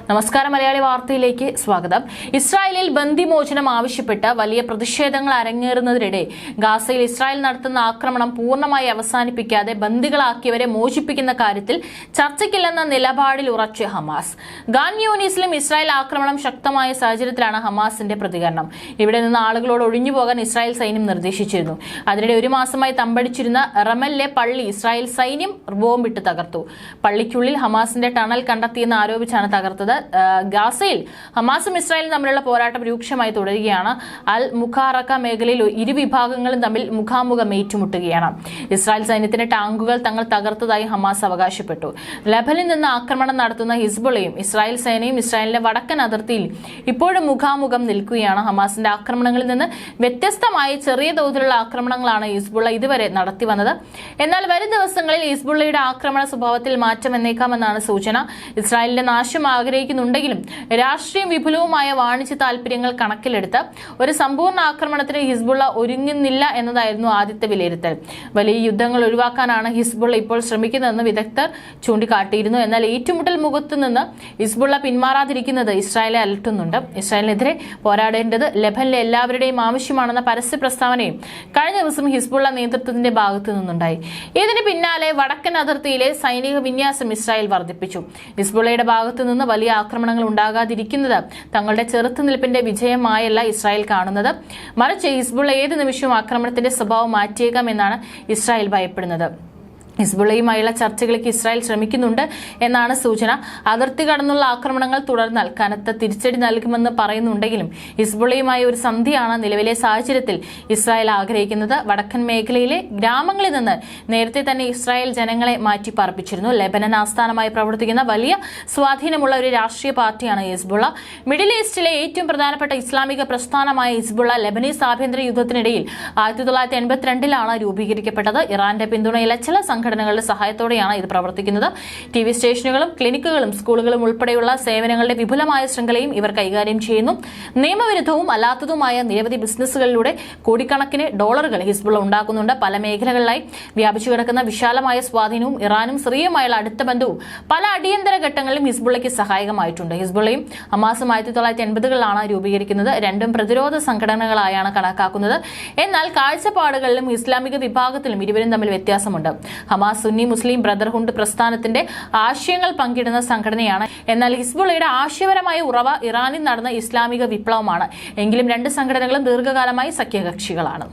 നമസ്കാരം, മലയാളി വാർത്തയിലേക്ക് സ്വാഗതം. ഇസ്രായേലിൽ ബന്ദിമോചനം ആവശ്യപ്പെട്ട് വലിയ പ്രതിഷേധങ്ങൾ അരങ്ങേറുന്നതിനിടെ ഗാസയിൽ ഇസ്രായേൽ നടത്തുന്ന ആക്രമണം പൂർണ്ണമായി അവസാനിപ്പിക്കാതെ ബന്ദികളാക്കിയവരെ മോചിപ്പിക്കുന്ന കാര്യത്തിൽ ചർച്ചയ്ക്കില്ലെന്ന നിലപാടിൽ ഉറച്ച് ഹമാസ്. ഖാൻ യൂനിസിലും ഇസ്രായേൽ ആക്രമണം ശക്തമായ സാഹചര്യത്തിലാണ് ഹമാസിന്റെ പ്രതികരണം. ഇവിടെ നിന്ന് ആളുകളോട് ഒഴിഞ്ഞുപോകാൻ ഇസ്രായേൽ സൈന്യം നിർദ്ദേശിച്ചിരുന്നു. അതിനിടെ ഒരു മാസമായി തമ്പടിച്ചിരുന്ന റമലിലെ പള്ളി ഇസ്രായേൽ സൈന്യം ബോംബിട്ട് തകർത്തു. പള്ളിക്കുള്ളിൽ ഹമാസിന്റെ ടണൽ കണ്ടെത്തിയെന്ന് ആരോപിച്ചാണ് തകർത്തത്. ഗാസയിൽ ഹമാസും ഇസ്രായേലും തമ്മിലുള്ള പോരാട്ടം രൂക്ഷമായി തുടരുകയാണ്. അൽ മുഖാറക്ക മേഖലയിൽ ഇരു വിഭാഗങ്ങളും തമ്മിൽ മുഖാമുഖം ഏറ്റുമുട്ടുകയാണ്. ഇസ്രായേൽ സൈന്യത്തിന്റെ ടാങ്കുകൾ തങ്ങൾ തകർത്തതായി ഹമാസ് അവകാശപ്പെട്ടു. ലബനിൽ നിന്ന് ആക്രമണം നടത്തുന്ന ഹിസ്ബുള്ളയും ഇസ്രായേൽ സേനയും ഇസ്രായേലിന്റെ വടക്കൻ അതിർത്തിയിൽ ഇപ്പോഴും മുഖാമുഖം നിൽക്കുകയാണ്. ഹമാസിന്റെ ആക്രമണങ്ങളിൽ നിന്ന് വ്യത്യസ്തമായി ചെറിയ തോതിലുള്ള ആക്രമണങ്ങളാണ് ഹിസ്ബുള്ള ഇതുവരെ നടത്തി വന്നത്. എന്നാൽ വരും ദിവസങ്ങളിൽ ഹിസ്ബുള്ളയുടെ ആക്രമണ സ്വഭാവത്തിൽ മാറ്റം വന്നേക്കാമെന്നാണ് സൂചന. ഇസ്രായേലിന്റെ നാശം ആഗ്രഹിക്കുന്നുണ്ടെങ്കിലും രാഷ്ട്രീയം വിപുലവുമായ വാണിജ്യ താൽപര്യങ്ങൾ കണക്കിലെടുത്ത് ഒരു സമ്പൂർണ്ണ ആക്രമണത്തിന് ഹിസ്ബുള്ള ഒരുങ്ങുന്നില്ല എന്നതായിരുന്നു ആദ്യത്തെ വിലയിരുത്തൽ. വലിയ യുദ്ധങ്ങൾ ഒഴിവാക്കാനാണ് ഹിസ്ബുള്ള ഇപ്പോൾ ശ്രമിക്കുന്നതെന്ന് വിദഗ്ധർ ചൂണ്ടിക്കാട്ടിയിരുന്നു. എന്നാൽ ഏറ്റുമുട്ടൽ മുഖത്തു നിന്ന് ഹിസ്ബുള്ള പിന്മാറാതിരിക്കുന്നത് ഇസ്രായേലെ അലട്ടുന്നുണ്ട്. ഇസ്രായേലിനെതിരെ പോരാടേണ്ടത് ലബനിലെ എല്ലാവരുടെയും ആവശ്യമാണെന്ന പരസ്യ പ്രസ്താവനയും കഴിഞ്ഞ ദിവസം ഹിസ്ബുള്ള നേതൃത്വത്തിന്റെ ഭാഗത്തു നിന്നുണ്ടായി. ഇതിന് പിന്നാലെ വടക്കൻ അതിർത്തിയിലെ സൈനിക വിന്യാസം ഇസ്രായേൽ വർദ്ധിപ്പിച്ചു. ഹിസ്ബുള്ളയുടെ ഭാഗത്തു നിന്ന് വലിയ ആക്രമണങ്ങൾ ഉണ്ടാകാതിരിക്കുന്നത് തങ്ങളുടെ ചെറുത്തുനിൽപ്പിന്റെ വിജയമായല്ല ഇസ്രായേൽ കാണുന്നത്. മറിച്ച് ഹിസ്ബുള്ള ഏത് നിമിഷവും ആക്രമണത്തിന്റെ സ്വഭാവം മാറ്റിയേക്കാമെന്നാണ് ഇസ്രായേൽ ഭയപ്പെടുന്നത്. ഹിസ്ബുള്ളയുമായുള്ള ചർച്ചകൾക്ക് ഇസ്രായേൽ ശ്രമിക്കുന്നുണ്ട് എന്നാണ് സൂചന. അതിർത്തി കടന്നുള്ള ആക്രമണങ്ങൾ തുടർന്നാൽ കനത്ത തിരിച്ചടി നൽകുമെന്ന് പറയുന്നുണ്ടെങ്കിലും ഹിസ്ബുള്ളയുമായി ഒരു സന്ധിയാണ് നിലവിലെ സാഹചര്യത്തിൽ ഇസ്രായേൽ ആഗ്രഹിക്കുന്നത്. വടക്കൻ മേഖലയിലെ ഗ്രാമങ്ങളിൽ നിന്ന് നേരത്തെ തന്നെ ഇസ്രായേൽ ജനങ്ങളെ മാറ്റിപ്പാർപ്പിച്ചിരുന്നു. ലെബനൻ ആസ്ഥാനമായി പ്രവർത്തിക്കുന്ന വലിയ സ്വാധീനമുള്ള ഒരു രാഷ്ട്രീയ പാർട്ടിയാണ് ഹിസ്ബുള്ള. മിഡിൽ ഈസ്റ്റിലെ ഏറ്റവും പ്രധാനപ്പെട്ട ഇസ്ലാമിക പ്രസ്ഥാനമായ ഹിസ്ബുള്ള ലെബനീസ് ആഭ്യന്തര യുദ്ധത്തിനിടയിൽ 1982 രൂപീകരിക്കപ്പെട്ടത്. ഇറാന്റെ പിന്തുണയിലെ ചില സംഘടനകളുടെ സഹായത്തോടെയാണ് ഇത് പ്രവർത്തിക്കുന്നത്. TV സ്റ്റേഷനുകളും ക്ലിനിക്കുകളും സ്കൂളുകളും ഉൾപ്പെടെയുള്ള സേവനങ്ങളുടെ വിപുലമായ ശൃംഖലയും ഇവർ കൈകാര്യം ചെയ്യുന്നു. നിയമവിരുദ്ധവും അല്ലാത്തതുമായ നിരവധി ബിസിനസ്സുകളിലൂടെ കോടിക്കണക്കിന് ഡോളറുകൾ ഹിസ്ബുള്ള ഉണ്ടാക്കുന്നുണ്ട്. പല മേഖലകളിലായി വ്യാപിച്ചു കിടക്കുന്ന വിശാലമായ സ്വാധീനവും ഇറാനും സിറിയയുമായുള്ള അടുത്ത ബന്ധവും പല അടിയന്തര ഘട്ടങ്ങളിലും ഹിസ്ബുള്ളയ്ക്ക് സഹായകമായിട്ടുണ്ട്. ഹിസ്ബുള്ളയും ഹമാസും 1980 രൂപീകരിക്കുന്നത്. രണ്ടും പ്രതിരോധ സംഘടനകളായാണ് കണക്കാക്കുന്നത്. എന്നാൽ കാഴ്ചപ്പാടുകളിലും ഇസ്ലാമിക വിഭാഗത്തിലും ഇരുവരും തമ്മിൽ വ്യത്യാസമുണ്ട്. ഹമാസ് സുന്നി മുസ്ലിം ബ്രദർഹുഡ് പ്രസ്ഥാനത്തിന്റെ ആശയങ്ങൾ പങ്കിടുന്ന സംഘടനയാണ്. എന്നാൽ ഹിസ്ബുള്ളയുടെ ആശയപരമായ ഉറവ ഇറാനിൽ നടന്ന ഇസ്ലാമിക വിപ്ലവമാണ്. എങ്കിലും രണ്ട് സംഘടനകളും ദീർഘകാലമായി സഖ്യകക്ഷികളാണ്.